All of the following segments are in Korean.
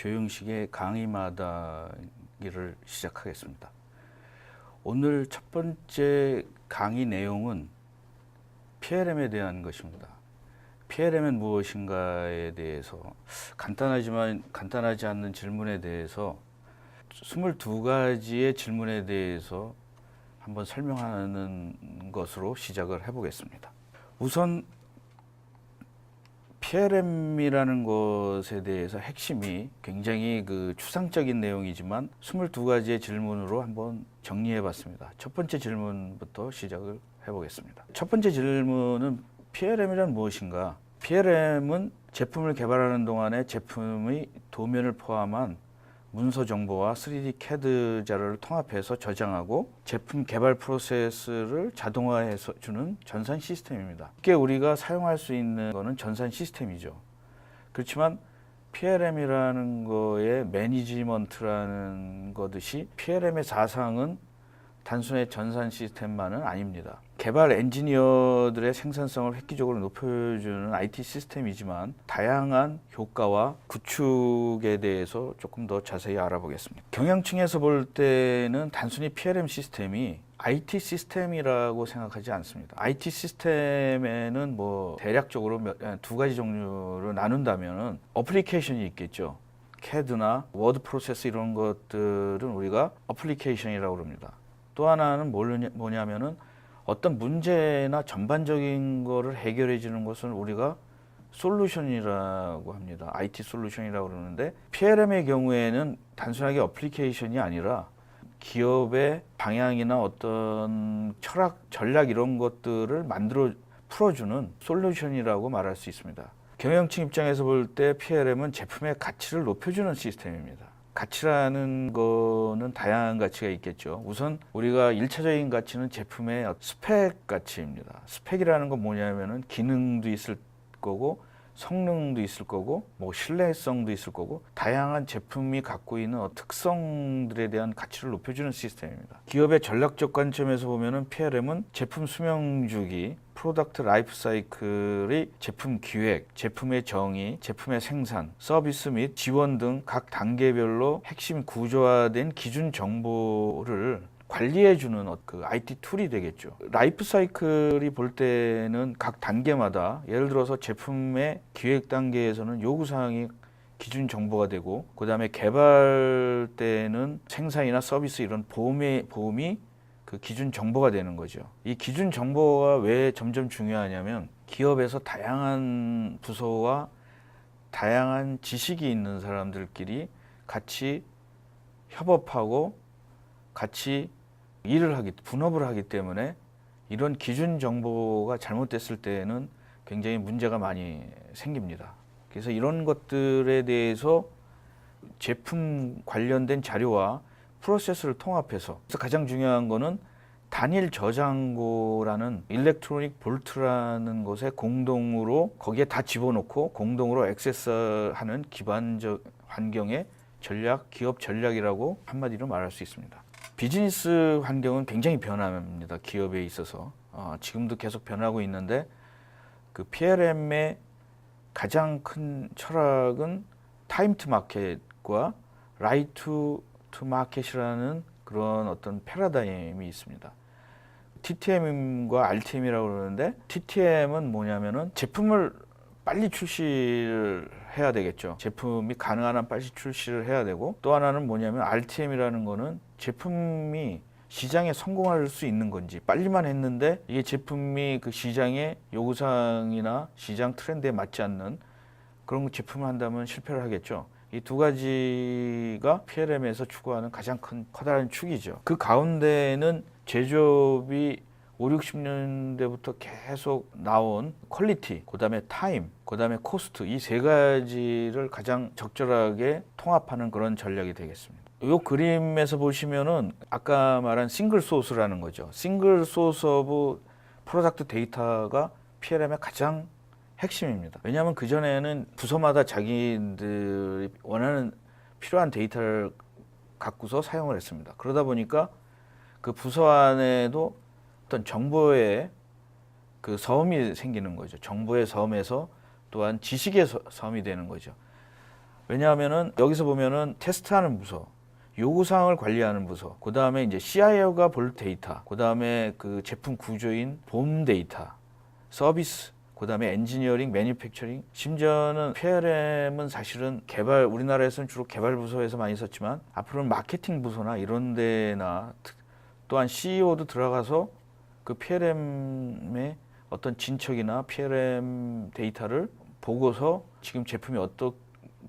조영식의 강의마다기를 시작하겠습니다. 오늘 첫 번째 강의 내용은 PLM에 대한 것입니다. PLM은 무엇인가에 대해서 간단하지만 간단하지 않는 질문에 대해서 22가지의 질문에 대해서 한번 설명하는 것으로 시작을 해보겠습니다. 우선 PLM이라는 것에 대해서 핵심이 굉장히 추상적인 내용이지만 22가지의 질문으로 한번 정리해 봤습니다. 첫 번째 질문부터 시작을 해보겠습니다. 첫 번째 질문은 PLM이란 무엇인가? PLM은 제품을 개발하는 동안에 제품의 도면을 포함한 문서 정보와 3D CAD 자료를 통합해서 저장하고 제품 개발 프로세스를 자동화해서 주는 전산 시스템입니다. 쉽게 우리가 사용할 수 있는 것은 전산 시스템이죠. 그렇지만 PLM이라는 거의 매니지먼트라는 거듯이 PLM의 사상은 단순히 전산 시스템만은 아닙니다. 개발 엔지니어들의 생산성을 획기적으로 높여주는 IT 시스템이지만 다양한 효과와 구축에 대해서 조금 더 자세히 알아보겠습니다. 경영층에서 볼 때는 단순히 PLM 시스템이 IT 시스템이라고 생각하지 않습니다. IT 시스템에는 대략적으로 두 가지 종류로 나눈다면 어플리케이션이 있겠죠. CAD나 워드 프로세스 이런 것들은 우리가 어플리케이션이라고 합니다. 또 하나는 뭐냐면은 어떤 문제나 전반적인 거를 해결해 주는 것을 우리가 솔루션이라고 합니다. IT 솔루션이라고 그러는데 PLM의 경우에는 단순하게 어플리케이션이 아니라 기업의 방향이나 어떤 철학, 전략 이런 것들을 풀어주는 솔루션이라고 말할 수 있습니다. 경영층 입장에서 볼 때 PLM은 제품의 가치를 높여주는 시스템입니다. 가치라는 거는 다양한 가치가 있겠죠. 우선 우리가 1차적인 가치는 제품의 스펙 가치입니다. 스펙이라는 건 뭐냐면은 기능도 있을 거고 성능도 있을 거고 신뢰성도 있을 거고 다양한 제품이 갖고 있는 특성들에 대한 가치를 높여주는 시스템입니다. 기업의 전략적 관점에서 보면은 PLM은 제품 수명 주기, 프로덕트 라이프 사이클의 제품 기획, 제품의 정의, 제품의 생산, 서비스 및 지원 등 각 단계별로 핵심 구조화된 기준 정보를 관리해주는 IT 툴이 되겠죠. 라이프 사이클이 볼 때는 각 단계마다 예를 들어서 제품의 기획 단계에서는 요구사항이 기준 정보가 되고 그 다음에 개발 때는 생산이나 서비스 이런 보험이 기준 정보가 되는 거죠. 이 기준 정보가 왜 점점 중요하냐면 기업에서 다양한 부서와 다양한 지식이 있는 사람들끼리 같이 협업하고 같이 분업을 하기 때문에 이런 기준 정보가 잘못됐을 때는 굉장히 문제가 많이 생깁니다. 그래서 이런 것들에 대해서 제품 관련된 자료와 프로세스를 통합해서 가장 중요한 거는 단일 저장고라는 일렉트로닉 볼트라는 것에 공동으로 거기에 다 집어넣고 공동으로 액세스하는 기반적 환경의 기업 전략이라고 한마디로 말할 수 있습니다. 비즈니스 환경은 굉장히 변합니다. 기업에 있어서 지금도 계속 변하고 있는데 PLM의 가장 큰 철학은 타임 투 마켓과 라이트 투 마켓이라는 그런 어떤 패러다임이 있습니다. TTM과 RTM이라고 그러는데 TTM은 뭐냐면은 제품을 빨리 출시를 해야 되겠죠. 제품이 가능한 한 빨리 출시를 해야 되고 또 하나는 뭐냐면 RTM이라는 거는 제품이 시장에 성공할 수 있는 건지 빨리만 했는데 이게 제품이 시장의 요구사항이나 시장 트렌드에 맞지 않는 그런 제품을 한다면 실패를 하겠죠. 이 두 가지가 PLM에서 추구하는 가장 커다란 축이죠. 그 가운데는 제조업이 5, 60년대부터 계속 나온 퀄리티, 그 다음에 타임, 그 다음에 코스트 이 세 가지를 가장 적절하게 통합하는 그런 전략이 되겠습니다. 이 그림에서 보시면은 아까 말한 싱글 소스라는 거죠. 싱글 소스 오브 프로덕트 데이터가 PLM의 가장 핵심입니다. 왜냐하면 그전에는 부서마다 자기들이 필요한 데이터를 갖고서 사용을 했습니다. 그러다 보니까 그 부서 안에도 어떤 정보의 섬이 생기는 거죠. 정보의 섬에서 또한 지식의 섬이 되는 거죠. 왜냐하면은 여기서 보면은 테스트하는 부서, 요구사항을 관리하는 부서, 그 다음에 이제 CIO가 볼 데이터, 그 다음에 그 제품 구조인 봄 데이터, 서비스, 그 다음에 엔지니어링, 매니팩처링, 심지어는 PLM은 사실은 개발, 우리나라에서는 주로 개발 부서에서 많이 썼지만 앞으로는 마케팅 부서나 이런 데나 또한 CEO도 들어가서 그 PLM의 어떤 진척이나 PLM 데이터를 보고서 지금 제품이 어떤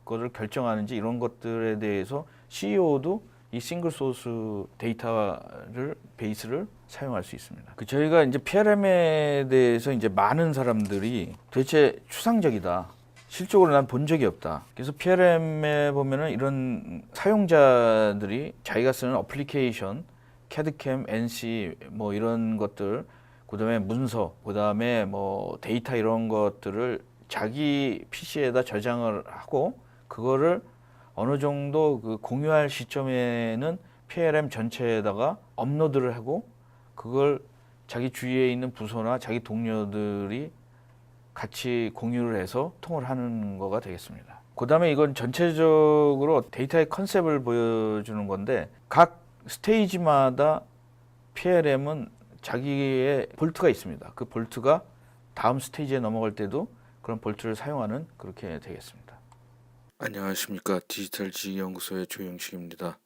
거를 결정하는지 이런 것들에 대해서 CEO도 이 싱글 소스 데이터를 베이스를 사용할 수 있습니다. 그 저희가 이제 PLM에 대해서 이제 많은 사람들이 도대체 추상적이다. 실적으로 난 본 적이 없다. 그래서 PLM에 보면은 이런 사용자들이 자기가 쓰는 어플리케이션, 캐드캠, NC 뭐 이런 것들, 그다음에 문서, 그다음에 뭐 데이터 이런 것들을 자기 PC에다 저장을 하고 그거를 어느 정도 그 공유할 시점에는 PLM 전체에다가 업로드를 하고 그걸 자기 주위에 있는 부서나 자기 동료들이 같이 공유를 해서 통을 하는 거가 되겠습니다. 그 다음에 이건 전체적으로 데이터의 컨셉을 보여주는 건데 각 스테이지마다 PLM은 자기의 볼트가 있습니다. 그 볼트가 다음 스테이지에 넘어갈 때도 그런 볼트를 사용하는 그렇게 되겠습니다. 안녕하십니까. 디지털 지식연구소의 조영식입니다.